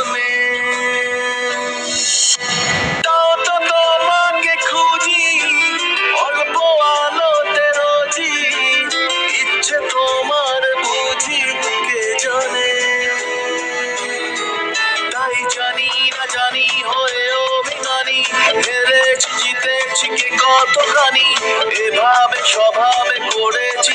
জন্যে তাও তো তোমাকে খুঁজি অল্প আলোতে রোজি ইচ্ছে তোমার বুঝি কে জানে তাই জানি না জানি হয়েও অভিমানী হেরেছি জিতেছি কে কতখানি এভাবে স্বভাবে করেছি